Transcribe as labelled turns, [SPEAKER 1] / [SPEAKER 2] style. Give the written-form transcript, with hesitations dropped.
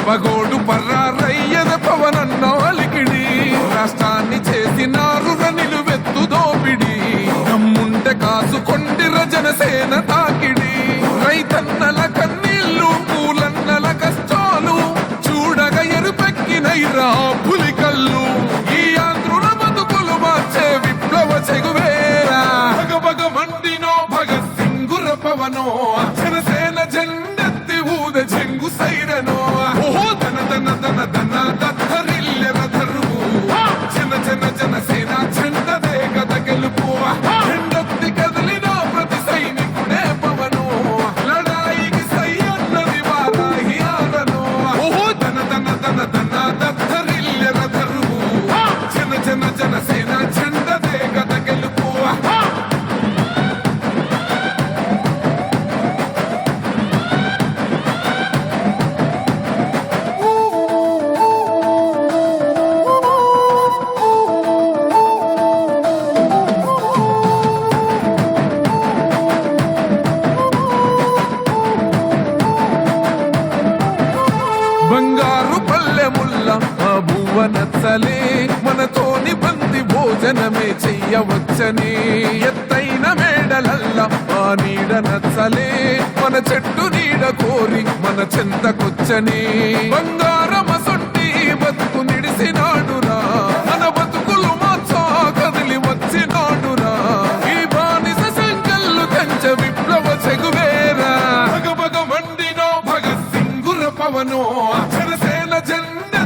[SPEAKER 1] పగోడు పర్రారయ్యద పవనన్న అలికిడి రాష్ట్రాన్ని చేసినారు నిలువెత్తు దోపిడి దమ్ముంటే కాసుకొండిర జనసేన తాకిడి రైతన్నల కన్నీళ్లు పూలన్నల కష్టాలు చూడగ ఎరుపెక్కినైరా పులికల్లు ఈ ఆంధ్రుల బతుకులు మార్చే విప్లవ చెగువేరా భగ మండినో భగత్ సింగుర పవనో జనసేన జెండెత్తి ఊద చెంగు సైరనో ఓహో దన దన దన దన దత్తరిల్లె రథరువు జనసేన జెండదే గద గెలుపు జెండెత్తి కదిలిన ప్రతి సైనికుడే పవనో లడాయికి సై అన్నది వారాహి ఆరనో ఓహో దన దన దన దన దత్తరిల్లె రథరువు జనసేన జెండదే గద గెలుపు బంగారు పల్లెముల్ల ఆ బువ్వ నచ్చలే మనతోని బంది భోజనమే చెయ్యవచ్చని ఎత్తైన మేడలల్ల ఆ నీడ నచ్చలే మన చెట్టు నీడ కోరి మన చెంతకొచ్చని బంగారమసొంటి బతుకు నిడిసినాడురా మన బతుకులు మార్చా కదిలి వచ్చినాడురా ఈ బానిస సంకల్లు కంచె విప్లవ చెగువేరా భగ మండినో భగత్ సింగుర పవనో జనసేన జెండా